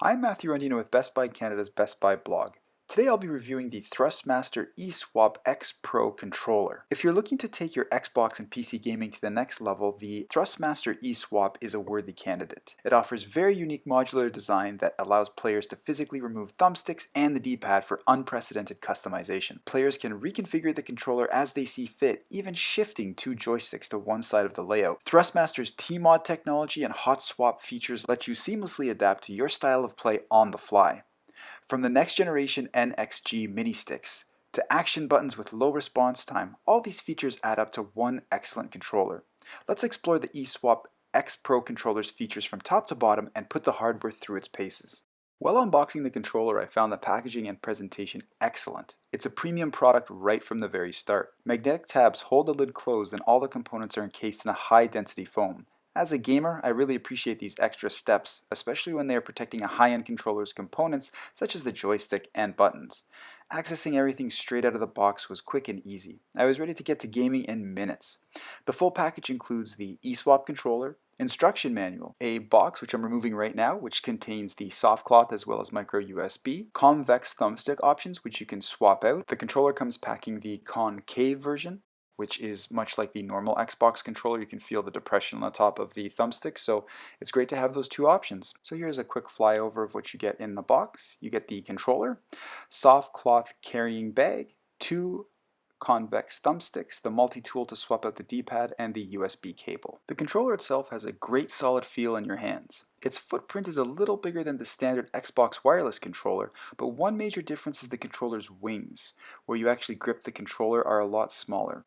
I'm Matthew Rondino with Best Buy Canada's Best Buy blog. Today I'll be reviewing the Thrustmaster Eswap X Pro controller. If you're looking to take your Xbox and PC gaming to the next level, the Thrustmaster Eswap is a worthy candidate. It offers very unique modular design that allows players to physically remove thumbsticks and the D-pad for unprecedented customization. Players can reconfigure the controller as they see fit, even shifting two joysticks to one side of the layout. Thrustmaster's T-Mod technology and hot swap features let you seamlessly adapt to your style of play on the fly. From the next generation NXG mini sticks to action buttons with low response time, all these features add up to one excellent controller. Let's explore the Eswap X Pro controller's features from top to bottom and put the hardware through its paces. While unboxing the controller, I found the packaging and presentation excellent. It's a premium product right from the very start. Magnetic tabs hold the lid closed and all the components are encased in a high-density foam. As a gamer, I really appreciate these extra steps, especially when they are protecting a high-end controller's components such as the joystick and buttons. Accessing everything straight out of the box was quick and easy. I was ready to get to gaming in minutes. The full package includes the eSwap controller, instruction manual, a box which I'm removing right now which contains the soft cloth as well as micro USB, convex thumbstick options which you can swap out. The controller comes packing the concave version, which is much like the normal Xbox controller. You can feel the depression on the top of the thumbstick, so it's great to have those two options. So here's a quick flyover of what you get in the box. You get the controller, soft cloth carrying bag, two convex thumbsticks, the multi-tool to swap out the D-pad, and the USB cable. The controller itself has a great solid feel in your hands. Its footprint is a little bigger than the standard Xbox wireless controller, but one major difference is the controller's wings, where you actually grip the controller, are a lot smaller.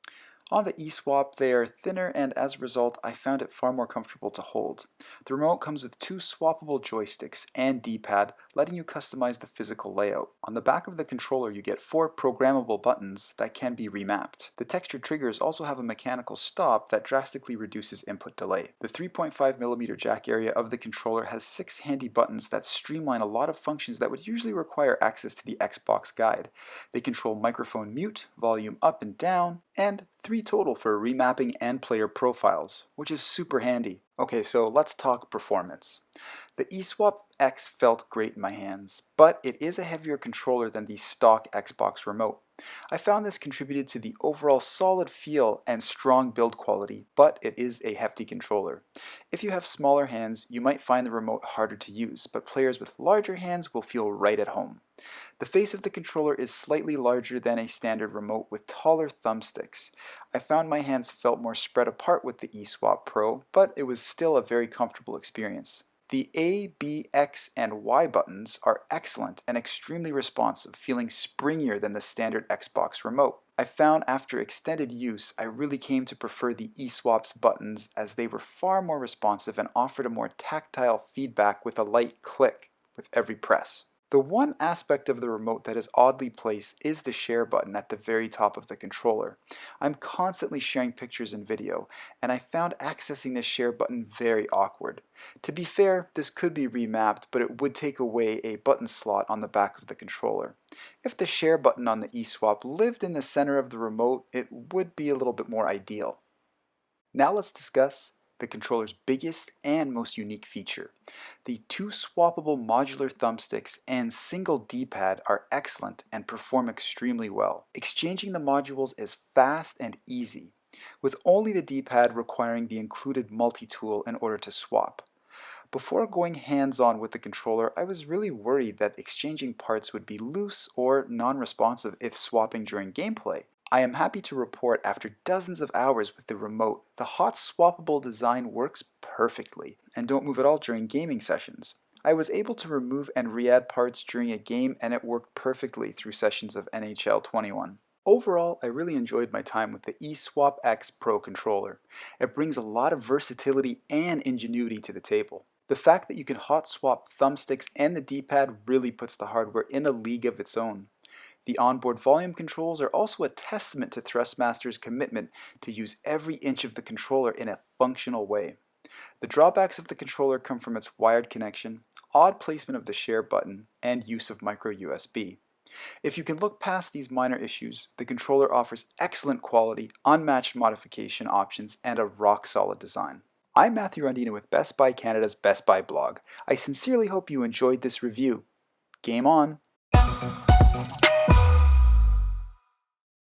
On the eSwap, they are thinner, and as a result, I found it far more comfortable to hold. The remote comes with two swappable joysticks and D-pad, letting you customize the physical layout. On the back of the controller, you get 4 programmable buttons that can be remapped. The textured triggers also have a mechanical stop that drastically reduces input delay. The 3.5mm jack area of the controller has 6 handy buttons that streamline a lot of functions that would usually require access to the Xbox guide. They control microphone mute, volume up and down, and 3 total for remapping and player profiles, which is super handy. Okay, so let's talk performance. The Eswap X felt great in my hands, but it is a heavier controller than the stock Xbox remote. I found this contributed to the overall solid feel and strong build quality, but it is a hefty controller. If you have smaller hands, you might find the remote harder to use, but players with larger hands will feel right at home. The face of the controller is slightly larger than a standard remote with taller thumbsticks. I found my hands felt more spread apart with the Eswap Pro, but it was still a very comfortable experience. The A, B, X, and Y buttons are excellent and extremely responsive, feeling springier than the standard Xbox remote. I found after extended use, I really came to prefer the eSwap's buttons as they were far more responsive and offered a more tactile feedback with a light click with every press. The one aspect of the remote that is oddly placed is the share button at the very top of the controller. I'm constantly sharing pictures and video, and I found accessing the share button very awkward. To be fair, this could be remapped, but it would take away a button slot on the back of the controller. If the share button on the eSwap lived in the center of the remote, it would be a little bit more ideal. Now let's discuss the controller's biggest and most unique feature. The 2 swappable modular thumbsticks and single D-pad are excellent and perform extremely well. Exchanging the modules is fast and easy, with only the D-pad requiring the included multi-tool in order to swap. Before going hands-on with the controller, I was really worried that exchanging parts would be loose or non-responsive if swapping during gameplay. I am happy to report after dozens of hours with the remote, the hot swappable design works perfectly and don't move at all during gaming sessions. I was able to remove and re-add parts during a game and it worked perfectly through sessions of NHL 21. Overall, I really enjoyed my time with the Eswap X Pro controller. It brings a lot of versatility and ingenuity to the table. The fact that you can hot swap thumbsticks and the D-pad really puts the hardware in a league of its own. The onboard volume controls are also a testament to Thrustmaster's commitment to use every inch of the controller in a functional way. The drawbacks of the controller come from its wired connection, odd placement of the share button, and use of micro USB. If you can look past these minor issues, the controller offers excellent quality, unmatched modification options, and a rock-solid design. I'm Matthew Rondina with Best Buy Canada's Best Buy blog. I sincerely hope you enjoyed this review. Game on!